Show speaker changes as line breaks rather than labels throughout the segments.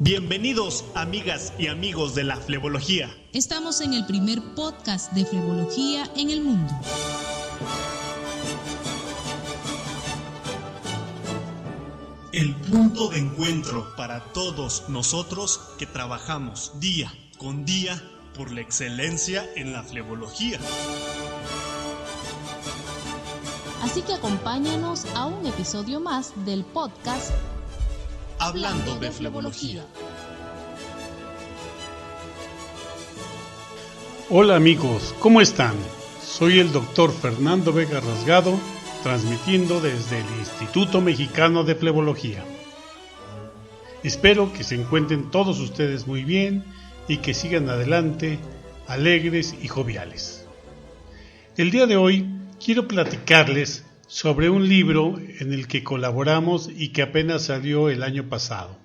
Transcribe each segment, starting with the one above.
Bienvenidos, amigas y amigos de la flebología.
Estamos en el primer podcast de flebología en el mundo.
El punto de encuentro para todos nosotros que trabajamos día con día por la excelencia en la flebología.
Así que acompáñanos a un episodio más del podcast
Hablando de flebología.
Hola amigos, ¿cómo están? Soy el doctor Fernando Vega Rasgado, transmitiendo desde el Instituto Mexicano de Flebología. Espero que se encuentren todos ustedes muy bien y que sigan adelante, alegres y joviales. El día de hoy quiero platicarles sobre un libro en el que colaboramos y que apenas salió el año pasado.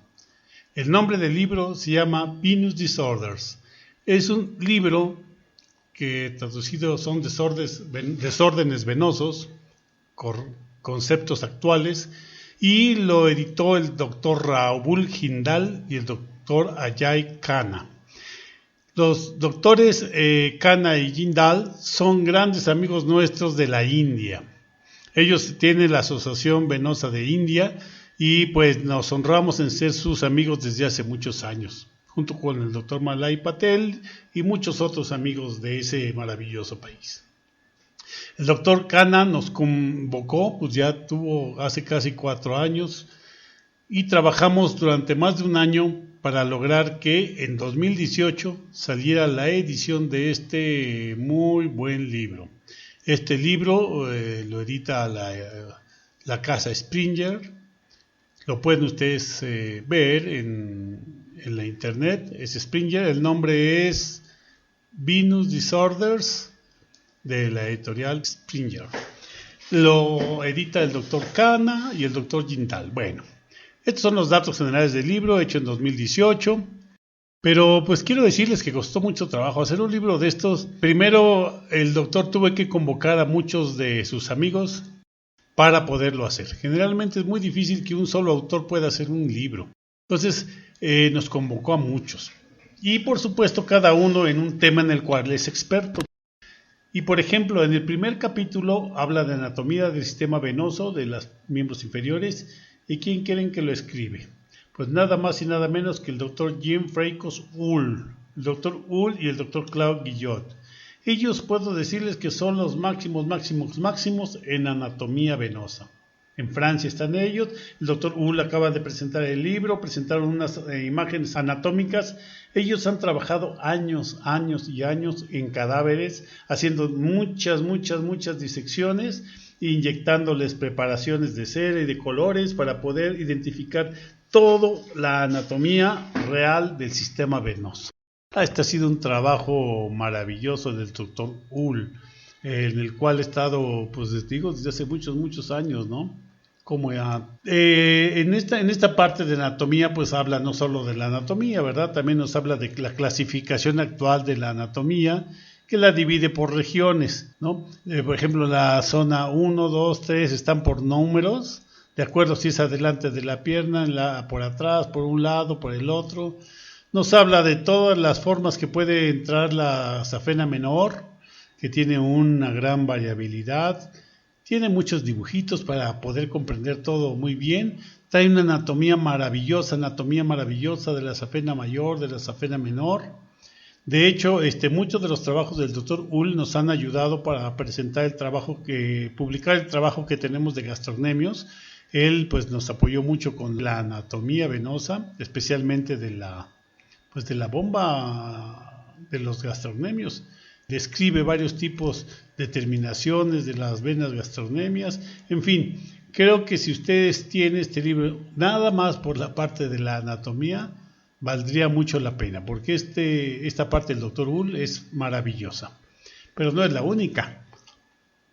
El nombre del libro se llama Venous Disorders. Es un libro que traducido son desórdenes venosos, conceptos actuales, y lo editó el doctor Raúl Jindal y el doctor Ajay Khanna. Los doctores Khanna y Jindal son grandes amigos nuestros de la India. Ellos tienen la Asociación Venosa de India y pues nos honramos en ser sus amigos desde hace muchos años, junto con el doctor Malay Patel y muchos otros amigos de ese maravilloso país. El doctor Khanna nos convocó, pues ya tuvo hace casi 4 años y trabajamos durante más de un año para lograr que en 2018 saliera la edición de este muy buen libro. Este libro lo edita la casa Springer. Lo pueden ustedes ver en la internet. Es Springer. El nombre es Venous Disorders de la editorial Springer. Lo edita el doctor Khanna y el doctor Jindal. Bueno, estos son los datos generales del libro hecho en 2018. Pero pues quiero decirles que costó mucho trabajo hacer un libro de estos. Primero el doctor tuvo que convocar a muchos de sus amigos para poderlo hacer. Generalmente es muy difícil que un solo autor pueda hacer un libro. Entonces nos convocó a muchos. Y por supuesto cada uno en un tema en el cual es experto. Y por ejemplo en el primer capítulo habla de anatomía del sistema venoso de los miembros inferiores. ¿Y quién creen que lo escribe? Pues nada más y nada menos que el doctor Jean-François Hull, el doctor Hull y el doctor Claude Guillot. Ellos puedo decirles que son los máximos en anatomía venosa. En Francia están ellos. El doctor Hull acaba de presentar el libro, presentaron unas imágenes anatómicas. Ellos han trabajado años y años en cadáveres, haciendo muchas disecciones, inyectándoles preparaciones de cera y de colores para poder identificar toda la anatomía real del sistema venoso. Este ha sido un trabajo maravilloso del doctor Hull, en el cual he estado, pues les digo, desde hace muchos años, ¿no? En esta parte de anatomía, pues habla no solo de la anatomía, ¿verdad? También nos habla de la clasificación actual de la anatomía, que la divide por regiones, ¿no? Por ejemplo, la zona 1, 2, 3 están por números, de acuerdo si es adelante de la pierna, por atrás, por un lado, por el otro. Nos habla de todas las formas que puede entrar la safena menor, que tiene una gran variabilidad. Tiene muchos dibujitos para poder comprender todo muy bien. Trae una anatomía maravillosa de la safena mayor, de la safena menor. De hecho, muchos de los trabajos del doctor Hull nos han ayudado para presentar publicar el trabajo que tenemos de gastrocnemios. Él pues nos apoyó mucho con la anatomía venosa, especialmente de la bomba de los gastrocnemios. Describe varios tipos de terminaciones de las venas gastrocnemias. En fin, creo que si ustedes tienen este libro, nada más por la parte de la anatomía, valdría mucho la pena, porque esta parte del doctor Hull es maravillosa. Pero no es la única.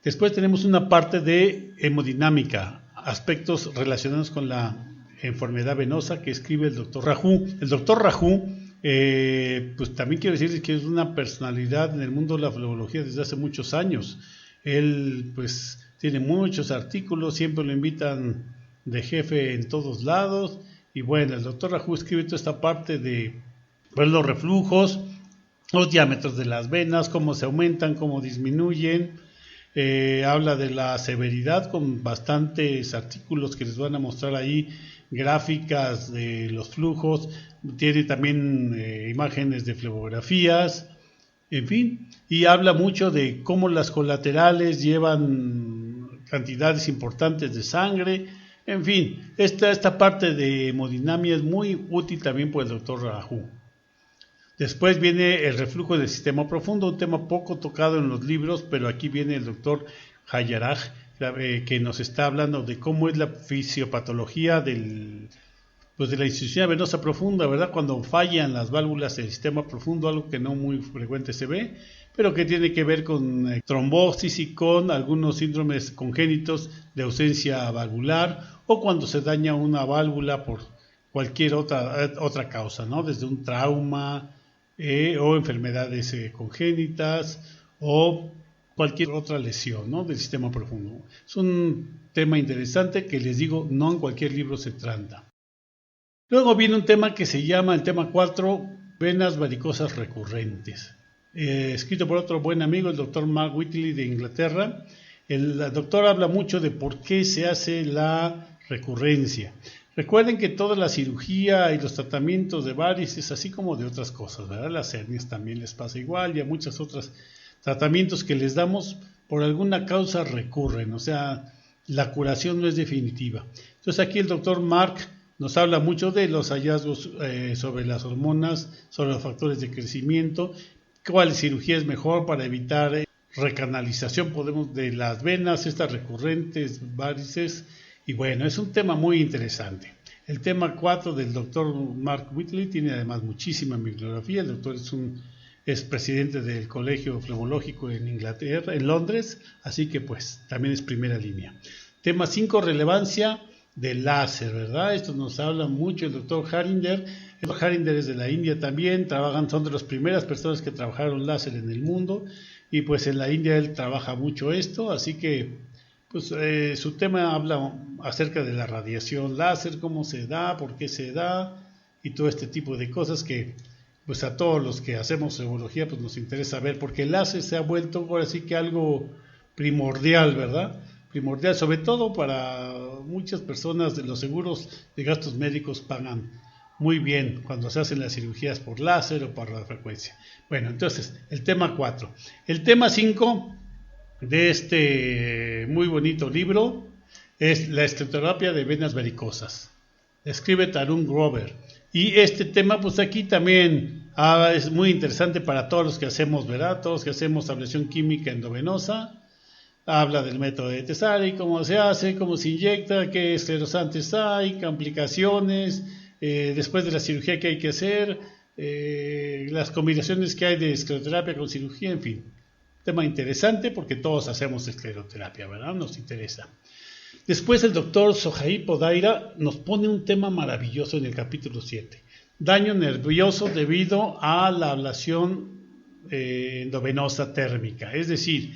Después tenemos una parte de hemodinámica, aspectos relacionados con la enfermedad venosa que escribe el doctor Rajú. El doctor Rajú, pues también quiero decirles que es una personalidad en el mundo de la flebología desde hace muchos años. Él pues tiene muchos artículos, siempre lo invitan de jefe en todos lados Y bueno, el doctor Raju escribe toda esta parte de los reflujos, los diámetros de las venas, cómo se aumentan, cómo disminuyen. Habla de la severidad con bastantes artículos que les van a mostrar ahí, gráficas de los flujos, tiene también imágenes de flebografías, en fin, y habla mucho de cómo las colaterales llevan cantidades importantes de sangre. En fin, esta parte de hemodinamia es muy útil también por el doctor Raju. Después viene el reflujo del sistema profundo, un tema poco tocado en los libros, pero aquí viene el doctor Hayaraj, que nos está hablando de cómo es la fisiopatología de la insuficiencia venosa profunda, ¿verdad? Cuando fallan las válvulas del sistema profundo, algo que no muy frecuente se ve, pero que tiene que ver con trombosis y con algunos síndromes congénitos de ausencia valvular, o cuando se daña una válvula por cualquier otra causa, ¿no? Desde un trauma o enfermedades congénitas o cualquier otra lesión, ¿no? Del sistema profundo. Es un tema interesante que les digo, no en cualquier libro se trata. Luego viene un tema que se llama el tema 4, venas varicosas recurrentes. Escrito por otro buen amigo, el doctor Mark Whitley de Inglaterra. El doctor habla mucho de por qué se hace la recurrencia. Recuerden que toda la cirugía y los tratamientos de varices, así como de otras cosas, ¿verdad? Las hernias también les pasa igual y a muchos otros tratamientos que les damos por alguna causa recurren, o sea, la curación no es definitiva. Entonces aquí el doctor Mark nos habla mucho de los hallazgos sobre las hormonas, sobre los factores de crecimiento, cuál cirugía es mejor para evitar recanalización de las venas, estas recurrentes varices. Y bueno, es un tema muy interesante. El tema 4 del doctor Mark Whitley tiene además muchísima bibliografía. El doctor es presidente del Colegio Flebológico en Inglaterra, en Londres, así que pues también es primera línea. Tema 5, relevancia del láser, ¿verdad? Esto nos habla mucho el doctor Harinder. El doctor Harinder es de la India también, son de las primeras personas que trabajaron láser en el mundo, y pues en la India él trabaja mucho esto, así que pues su tema habla acerca de la radiación láser, cómo se da, por qué se da y todo este tipo de cosas que pues a todos los que hacemos flebología pues nos interesa ver, porque el láser se ha vuelto ahora sí que algo primordial, ¿verdad? Primordial, sobre todo para muchas personas de los seguros de gastos médicos pagan muy bien cuando se hacen las cirugías por láser o por radiofrecuencia. Bueno, entonces, el tema 4. El tema 5 de este muy bonito libro es la escleroterapia de venas varicosas. Escribe Tarun Grover. Y este tema, pues aquí también es muy interesante para todos los que hacemos, ¿verdad? Todos los que hacemos ablación química endovenosa. Habla del método de Tesari, cómo se hace, cómo se inyecta, qué esclerosantes hay, complicaciones, después de la cirugía que hay que hacer, las combinaciones que hay de escleroterapia con cirugía, en fin. Tema interesante porque todos hacemos escleroterapia, ¿verdad? Nos interesa. Después el doctor Sohaib Podaira nos pone un tema maravilloso en el capítulo 7. Daño nervioso debido a la ablación endovenosa térmica. Es decir,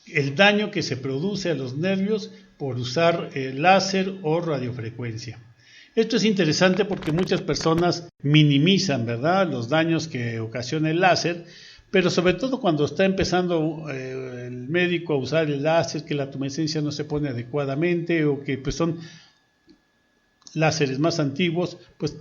el daño que se produce a los nervios por usar láser o radiofrecuencia. Esto es interesante porque muchas personas minimizan, ¿verdad?, los daños que ocasiona el láser, pero sobre todo cuando está empezando el médico a usar el láser, que la tumescencia no se pone adecuadamente o que pues son láseres más antiguos, pues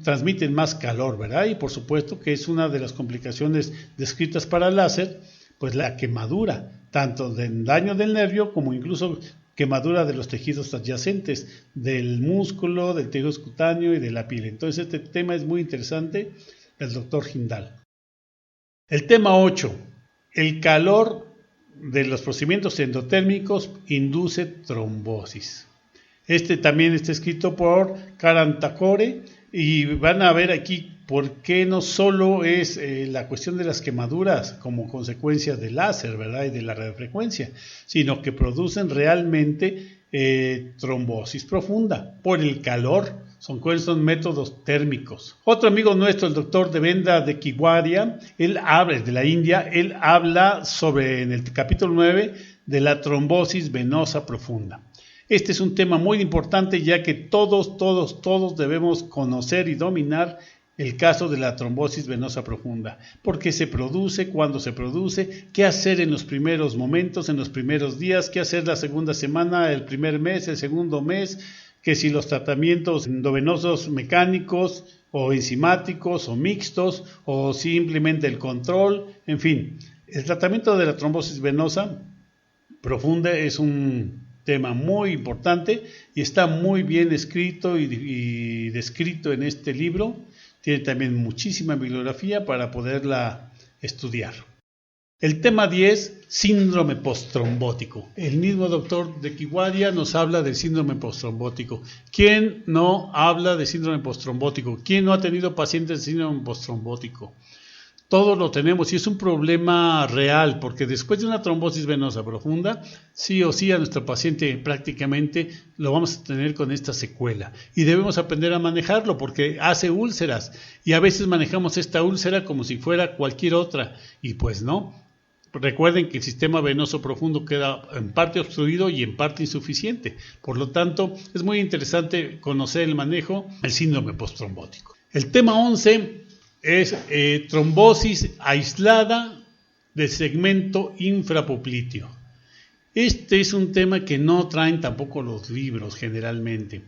transmiten más calor, ¿verdad? Y por supuesto que es una de las complicaciones descritas para el láser, pues la quemadura, tanto del daño del nervio como incluso quemadura de los tejidos adyacentes, del músculo, del tejido cutáneo y de la piel. Entonces este tema es muy interesante, el doctor Hindal. El tema 8. El calor de los procedimientos endotérmicos induce trombosis. Este también está escrito por Karan Thakore y van a ver aquí por qué no solo es la cuestión de las quemaduras como consecuencia del láser, ¿verdad?, y de la radiofrecuencia, sino que producen realmente trombosis profunda por el calor. Son métodos térmicos. Otro amigo nuestro, el doctor Devendra de Kewadia, él habla de la India, él habla sobre, en el capítulo 9, de la trombosis venosa profunda. Este es un tema muy importante, ya que todos debemos conocer y dominar el caso de la trombosis venosa profunda. ¿Por qué se produce? ¿Cuándo se produce? ¿Qué hacer en los primeros momentos, en los primeros días? ¿Qué hacer la segunda semana, el primer mes, el segundo mes? Que si los tratamientos endovenosos mecánicos o enzimáticos o mixtos o simplemente el control, en fin. El tratamiento de la trombosis venosa profunda es un tema muy importante y está muy bien escrito y descrito en este libro. Tiene también muchísima bibliografía para poderla estudiar. El tema 10, síndrome postrombótico. El mismo doctor de Kiwaria nos habla del síndrome postrombótico. ¿Quién no habla de síndrome postrombótico? ¿Quién no ha tenido pacientes de síndrome postrombótico? Todos lo tenemos y es un problema real, porque después de una trombosis venosa profunda, sí o sí a nuestro paciente prácticamente lo vamos a tener con esta secuela. Y debemos aprender a manejarlo porque hace úlceras y a veces manejamos esta úlcera como si fuera cualquier otra y pues no. Recuerden que el sistema venoso profundo queda en parte obstruido y en parte insuficiente. Por lo tanto, es muy interesante conocer el manejo del síndrome postrombótico. El tema 11 es trombosis aislada del segmento infrapopliteo. Este es un tema que no traen tampoco los libros generalmente.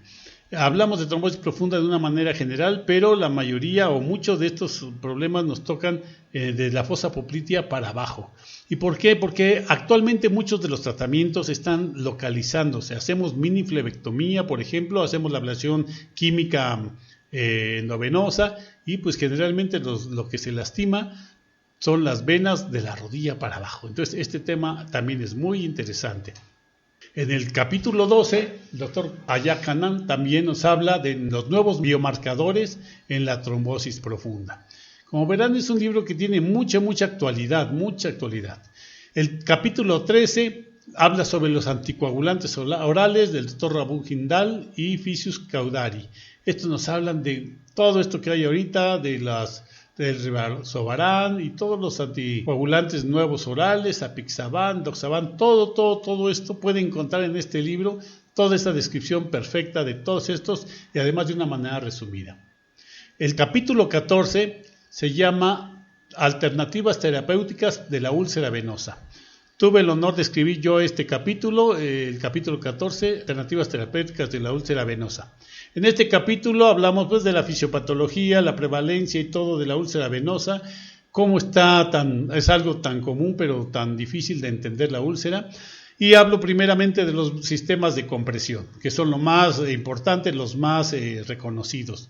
Hablamos de trombosis profunda de una manera general, pero la mayoría o muchos de estos problemas nos tocan de la fosa poplitea para abajo. ¿Y por qué? Porque actualmente muchos de los tratamientos están localizándose. Hacemos miniflebectomía, por ejemplo, hacemos la ablación química endovenosa y pues generalmente lo que se lastima son las venas de la rodilla para abajo. Entonces este tema también es muy interesante. En el capítulo 12, el doctor Ayakanan también nos habla de los nuevos biomarcadores en la trombosis profunda. Como verán, es un libro que tiene mucha actualidad. El capítulo 13 habla sobre los anticoagulantes orales del doctor Rabu Hindal y Physius Caudari. Estos nos hablan de todo esto que hay ahorita, del Rivaroxaban y todos los anticoagulantes nuevos orales, Apixaban, Doxaban, todo esto puede encontrar en este libro, toda esta descripción perfecta de todos estos y además de una manera resumida. El capítulo 14 se llama Alternativas terapéuticas de la úlcera venosa. Tuve el honor de escribir yo este capítulo, el capítulo 14, Alternativas terapéuticas de la úlcera venosa. En este capítulo hablamos pues de la fisiopatología, la prevalencia y todo de la úlcera venosa, cómo es algo tan común pero tan difícil de entender la úlcera. Y hablo primeramente de los sistemas de compresión, que son lo más importante, los más reconocidos.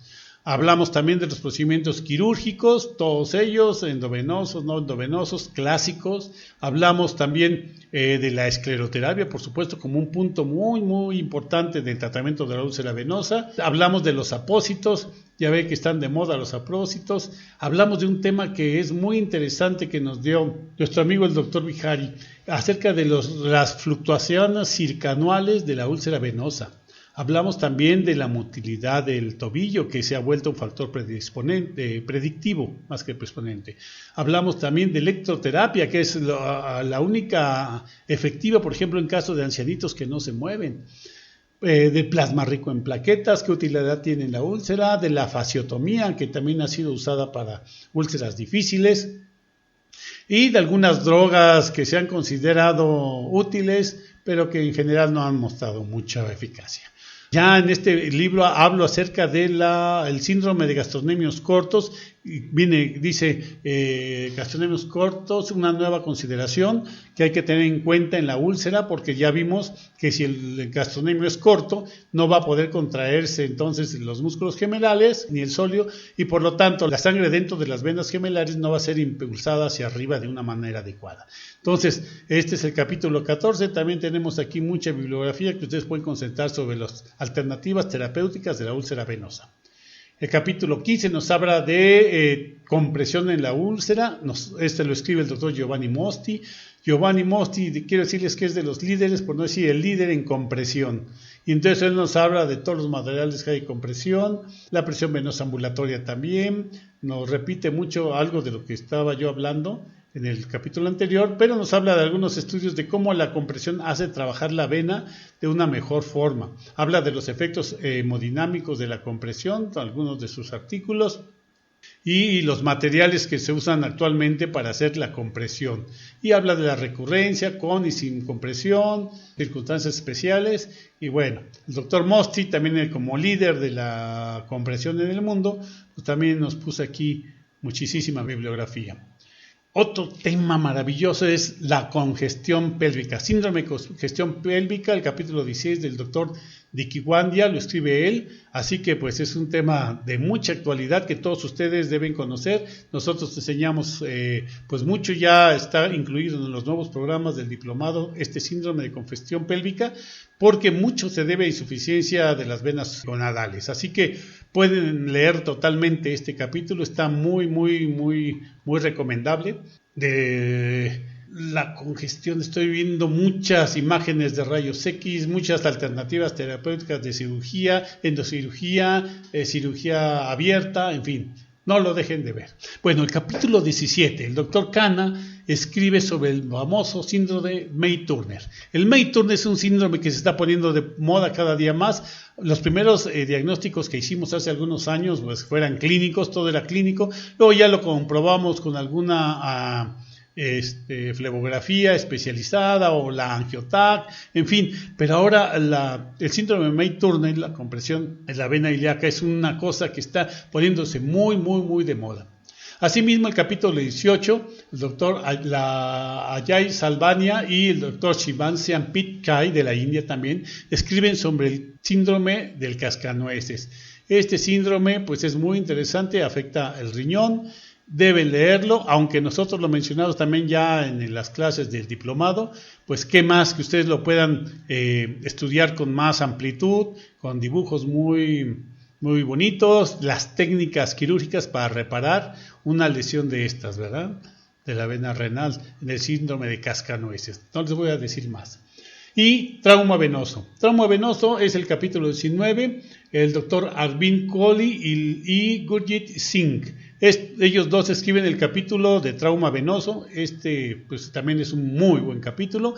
Hablamos también de los procedimientos quirúrgicos, todos ellos, endovenosos, no endovenosos, clásicos. Hablamos también de la escleroterapia, por supuesto, como un punto muy importante del tratamiento de la úlcera venosa. Hablamos de los apósitos, ya ve que están de moda los apósitos. Hablamos de un tema que es muy interesante que nos dio nuestro amigo el doctor Vihari, acerca de las fluctuaciones circanuales de la úlcera venosa. Hablamos también de la motilidad del tobillo, que se ha vuelto un factor predictivo más que predisponente. Hablamos también de electroterapia, que es la única efectiva, por ejemplo, en caso de ancianitos que no se mueven. De plasma rico en plaquetas, qué utilidad tiene en la úlcera, de la fasciotomía, que también ha sido usada para úlceras difíciles, y de algunas drogas que se han considerado útiles, pero que en general no han mostrado mucha eficacia. Ya en este libro hablo acerca del síndrome de gastronemios cortos. Dice gastronemios cortos, una nueva consideración que hay que tener en cuenta en la úlcera, porque ya vimos que si el gastronemio es corto, no va a poder contraerse entonces los músculos gemelales ni el sóleo, y por lo tanto la sangre dentro de las venas gemelares no va a ser impulsada hacia arriba de una manera adecuada. Entonces, este es el capítulo 14. También tenemos aquí mucha bibliografía que ustedes pueden concentrar sobre las alternativas terapéuticas de la úlcera venosa. El capítulo 15 nos habla de compresión en la úlcera. Este lo escribe el doctor Giovanni Mosti. Giovanni Mosti, quiero decirles que es de los líderes, por no decir el líder en compresión. Y entonces él nos habla de todos los materiales que hay de compresión, la presión venosa ambulatoria también. Nos repite mucho algo de lo que estaba yo hablando en el capítulo anterior, pero nos habla de algunos estudios de cómo la compresión hace trabajar la vena de una mejor forma. Habla de los efectos hemodinámicos de la compresión, algunos de sus artículos, y los materiales que se usan actualmente para hacer la compresión. Y habla de la recurrencia, con y sin compresión, circunstancias especiales. Y bueno, el doctor Mosti, también como líder de la compresión en el mundo, pues también nos puso aquí muchísima bibliografía. Otro tema maravilloso es la congestión pélvica, síndrome de congestión pélvica, el capítulo 16 del doctor Dikiwandia, lo escribe él, así que pues es un tema de mucha actualidad que todos ustedes deben conocer. Nosotros enseñamos pues mucho, ya está incluido en los nuevos programas del diplomado este síndrome de congestión pélvica, porque mucho se debe a insuficiencia de las venas gonadales, así que pueden leer totalmente este capítulo, está muy recomendable. De la congestión estoy viendo muchas imágenes de rayos X, muchas alternativas terapéuticas de cirugía, endocirugía, cirugía abierta, en fin, no lo dejen de ver. Bueno, el capítulo 17, el doctor Kana escribe sobre el famoso síndrome de May-Turner. El May-Turner es un síndrome que se está poniendo de moda cada día más. Los primeros diagnósticos que hicimos hace algunos años pues fueran clínicos, todo era clínico. Luego ya lo comprobamos con alguna flebografía especializada o la angiotac, en fin. Pero ahora el síndrome de May-Turner, la compresión en la vena ilíaca, es una cosa que está poniéndose muy de moda. Asimismo, el capítulo 18, el doctor Ajay Salvania y el doctor Shivansian Pitkai de la India también escriben sobre el síndrome del cascanueces. Este síndrome pues es muy interesante, afecta el riñón, deben leerlo, aunque nosotros lo mencionamos también ya en las clases del diplomado, pues qué más que ustedes lo puedan estudiar con más amplitud, con dibujos muy bonitos, las técnicas quirúrgicas para reparar una lesión de estas, ¿verdad? De la vena renal, en el síndrome de cascanueces. No les voy a decir más. Y trauma venoso. Trauma venoso es el capítulo 19, el doctor Arvind Kohli y Gurjit Singh. Ellos dos escriben el capítulo de trauma venoso. Pues también es un muy buen capítulo.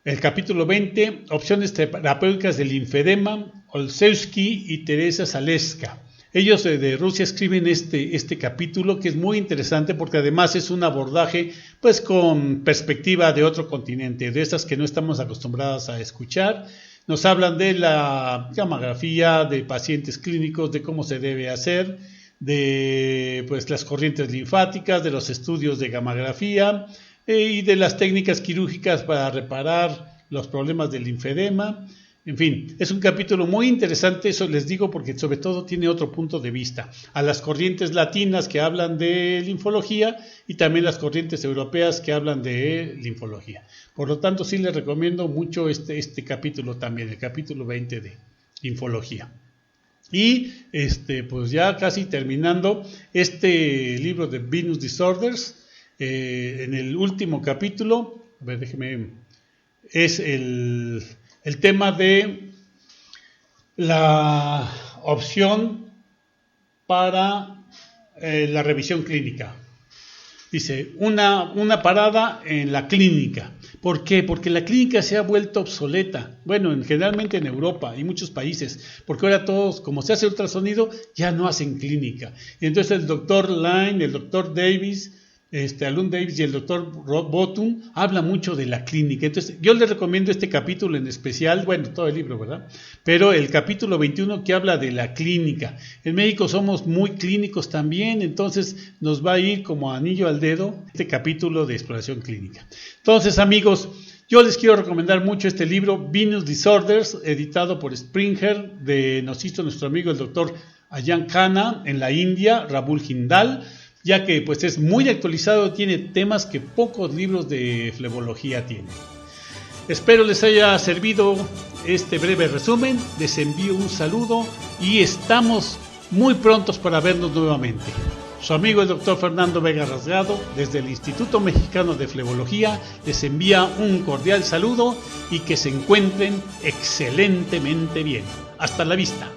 El capítulo 20, opciones terapéuticas del linfedema, Olszewski y Teresa Zaleska. Ellos de Rusia escriben este capítulo que es muy interesante porque además es un abordaje pues con perspectiva de otro continente, de estas que no estamos acostumbradas a escuchar. Nos hablan de la gamografía, de pacientes clínicos, de cómo se debe hacer, de pues las corrientes linfáticas, de los estudios de gamografía y de las técnicas quirúrgicas para reparar los problemas del linfedema. En fin, es un capítulo muy interesante, eso les digo porque sobre todo tiene otro punto de vista. A las corrientes latinas que hablan de linfología y también las corrientes europeas que hablan de linfología. Por lo tanto, sí les recomiendo mucho este capítulo también, el capítulo 20 de linfología. Y pues ya casi terminando este libro de Venous Disorders, en el último capítulo, a ver, déjeme, es el tema de la opción para la revisión clínica. Dice, una parada en la clínica. ¿Por qué? Porque la clínica se ha vuelto obsoleta. Bueno, generalmente en Europa y muchos países, porque ahora todos, como se hace ultrasonido, ya no hacen clínica. Y entonces el doctor Line, el doctor Davis, Alun Davis y el doctor Bottum habla mucho de la clínica. Entonces yo les recomiendo este capítulo en especial, bueno, todo el libro, ¿verdad? Pero el capítulo 21 que habla de la clínica. En México somos muy clínicos también, entonces nos va a ir como anillo al dedo este capítulo de exploración clínica. Entonces, amigos, yo les quiero recomendar mucho este libro, Venous Disorders, editado por Springer, nos hizo nuestro amigo el doctor Ajay Khanna en la India, Rahul Hindal, ya que pues es muy actualizado, tiene temas que pocos libros de flebología tienen. Espero les haya servido este breve resumen, les envío un saludo y estamos muy prontos para vernos nuevamente. Su amigo el doctor Fernando Vega Rasgado, desde el Instituto Mexicano de Flebología, les envía un cordial saludo y que se encuentren excelentemente bien. Hasta la vista.